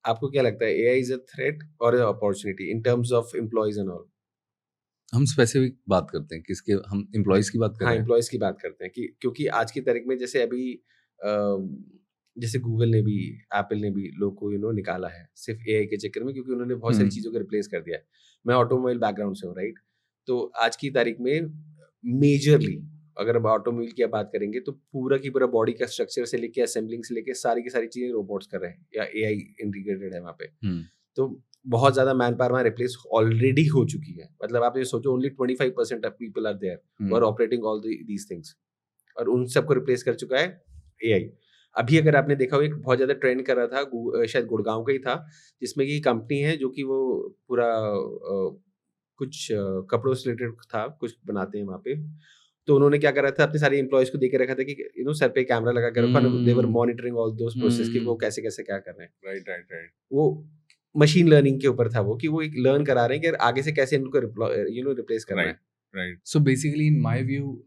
आपको क्या लगता है, एआई इज अ थ्रेट और opportunity in terms of employees and all? हम स्पेसिफिक बात करते हैं किसके, हम एम्प्लॉयज की बात कर हाँ, रहे हैं। एम्प्लॉयज की बात करते हैं कि क्योंकि आज की तारीख में जैसे अभी जैसे गूगल ने भी, एप्पल ने भी लोग को निकाला है सिर्फ एआई के चक्कर में, क्योंकि उन्होंने बहुत सारी हम्म। चीज़ों को रिप्लेस कर दिया है। मैं ऑटोमोबाइल बैकग्राउंड से हूँ, राइट? तो आज की तारीख में मेजरली अगर हम ऑटोमोबाइल की बात करेंगे तो पूरा की पूरा बॉडी का स्ट्रक्चर से लेके असेंबलिंग से लेके सारी की सारी चीज़ें रोबोट्स कर रहे हैं या एआई इंटीग्रेटेड है वहाँ पे। हम्म। तो बहुत ज़्यादा मैन पावर वहाँ रिप्लेस ऑलरेडी हो चुकी है। मतलब आप ये सोचो, only 25% of people are there who are hmm. Operating all these things, और उन सबको रिप्लेस कर चुका है एआई। अभी अगर आपने देखा हो, एक बहुत ज़्यादा ट्रेंड कर रहा था, शायद गुड़गाँव का ही था, जिसमें कि कंपनी है जो कि वो पूरा कुछ कपड़ों से रिलेटेड था, कुछ बनाते हैं वहाँ पे। तो उन्होंने क्या करा था, अपने सारे एम्प्लॉइज़ को दे के रखा था कि सर पे कैमरा लगा के रखो, and they were hmm. Monitoring all those process कि वो कैसे-कैसे क्या कर रहे हैं। Right right right. वो मशीन लर्निंग के ऊपर था वो, कि वो एक लर्न करा रहे हैं कि आगे से कैसे इनको रिप्लेस करना है। Right right. So basically in my view,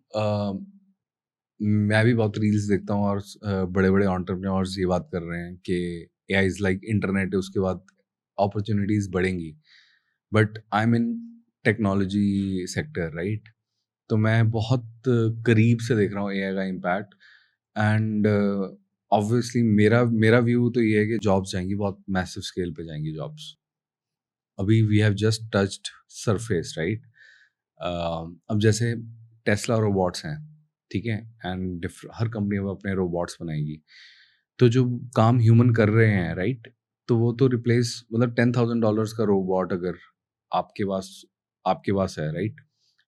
मैं भी बहुत रील्स देखता हूँ और बड़े बड़े एंटरप्रेन्योर्स ये बात कर रहे हैं कि एआई इज लाइक इंटरनेट है, उसके बाद अपॉर्चुनिटीज बढ़ेंगी। But I am in technology sector, right? तो मैं बहुत करीब से देख रहा हूँ एआई का इम्पैक्ट। एंड ऑब्वियसली मेरा मेरा व्यू तो ये है कि जॉब्स जाएंगी, बहुत मैसिव स्केल पे जाएंगी जॉब्स। अभी we have just touched surface, right? अब जैसे टेस्ला रोबोट्स हैं, ठीक है, एंड हर कंपनी अब अपने रोबोट्स बनाएगी। तो जो काम ह्यूमन कर रहे हैं, राइट, तो वो तो रिप्लेस, मतलब $10,000 का रोबोट अगर आपके पास आपके पास है, राइट,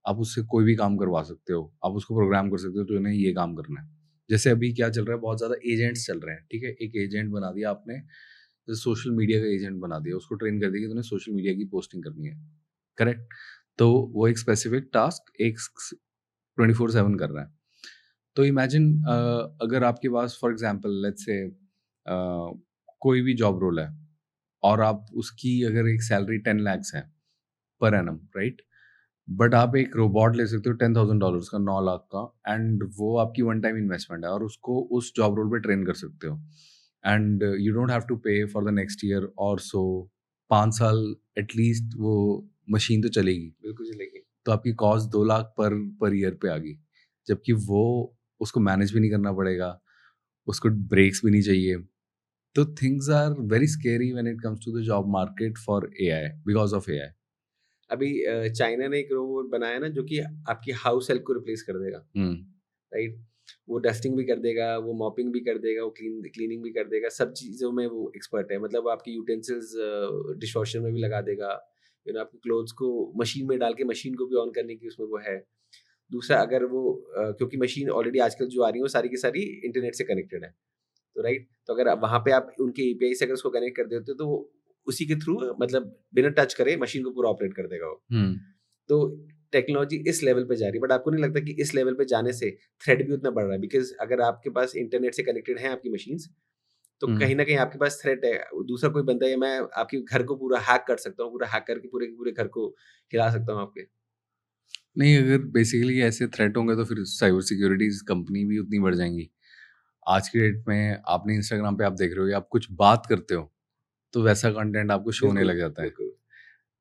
आप उससे कोई भी काम करवा सकते हो, आप उसको प्रोग्राम कर सकते हो तो इन्हें ये काम करना है। जैसे अभी क्या चल रहा है, बहुत ज़्यादा एजेंट्स चल रहे हैं, ठीक है, एक एजेंट बना दिया आपने, जैसे सोशल मीडिया का एजेंट बना दिया, उसको ट्रेन कर दिया कि तुम्हें सोशल मीडिया की पोस्टिंग करनी है, करेक्ट? तो वो एक स्पेसिफिक टास्क एक 24/7 कर रहा है। तो इमेजिन अगर आपके पास फॉर एग्जांपल लेट्स से कोई भी जॉब रोल है और आप उसकी अगर एक सैलरी 10 lakhs है पर एनम, राइट? बट आप एक रोबोट ले सकते हो $10,000 का, 9 लाख का, एंड वो आपकी वन टाइम इन्वेस्टमेंट है और उसको उस जॉब रोल पे ट्रेन कर सकते हो, and you don't have to pay for the next year और सो 5 साल एटलीस्ट वो मशीन तो चलेगी। बिल्कुल चलेगी। तो आपकी कॉस्ट 2 लाख पर ईयर पे आ गई, जबकि वो उसको मैनेज भी नहीं करना पड़ेगा, उसको ब्रेक्स भी नहीं चाहिए। तो things are very scary when it comes to the job market for AI, because of AI. अभी चाइना ने एक रोबोट बनाया ना, जो कि आपकी हाउस हेल्प को रिप्लेस कर देगा, हम्म। राइट? वो डस्टिंग भी कर देगा, वो मॉपिंग भी कर देगा, वो क्लीनिंग भी कर देगा, सब चीज़ों में वो एक्सपर्ट है। मतलब आपकी यूटेंसिल्स डिशवॉशर में भी लगा देगा, आपके क्लोथ्स को मशीन में डाल के मशीन को भी ऑन करने की उसमें वो है। दूसरा, अगर वो क्योंकि मशीन ऑलरेडी आजकल जो आ रही है वो सारी की सारी इंटरनेट से कनेक्टेड है, तो राइट, तो अगर वहाँ पे आप उनके एपीआई से अगर उसको कनेक्ट कर देते हो तो वो उसी के थ्रू, मतलब बिना टच करे मशीन को पूरा ऑपरेट कर देगा वो। हम्म। तो टेक्नोलॉजी इस लेवल पे जा रही है, बट आपको नहीं लगता कि इस लेवल पे जाने से थ्रेट भी उतना बढ़ रहा है? बिकॉज अगर आपके पास इंटरनेट से कनेक्टेड है आपकी मशीन्स, तो हम्म। कहीं ना कहीं आपके पास थ्रेट है, दूसरा कोई बंदा है, मैं आपके घर को पूरा हैक कर सकता हूँ, पूरा हैक करके पूरे पूरे घर को हिला सकता हूँ आपके। नहीं, अगर बेसिकली ऐसे थ्रेट होंगे तो फिर साइबर सिक्योरिटीज कंपनी भी उतनी बढ़ जाएंगी। आज की डेट में आपने इंस्टाग्राम पे आप देख रहे हो, या आप कुछ बात करते हो तो वैसा कंटेंट आपको शो होने बिल्कुल, लग जाता है। बिल्कुल।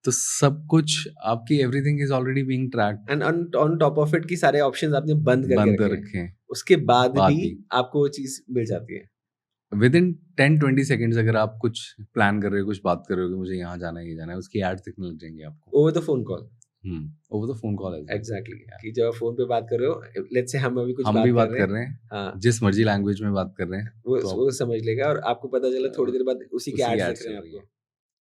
तो सब कुछ आपकी everything is already being tracked, and on on top of it की सारे ऑप्शंस आपने बंद करके बंद रखे हैं, रखे हैं। उसके बाद बात भी भी आपको वो चीज़ मिल जाती है। विद इन 10-20 सेकेंड्स अगर आप कुछ प्लान कर रहे हो, कुछ बात कर रहे हो कि मुझे यहाँ जाना है, ये जाना है, उसकी एड्स दिखने लग जाएंगी आपको। Over the phone call. Over the phone call as well. Exactly, कि जब आप फ़ोन पे बात कर रहे हो, लेट्स से हम अभी कुछ हम भी बात कर बात रहे कर हैं, रहे हैं, हाँ, जिस मर्जी लैंग्वेज में बात कर रहे हैं, वो तो वो समझ लेगा और आपको पता चला थोड़ी देर बाद उसी के उसी एड्स दिख एड्स रहे चल हैं रही है। आपको।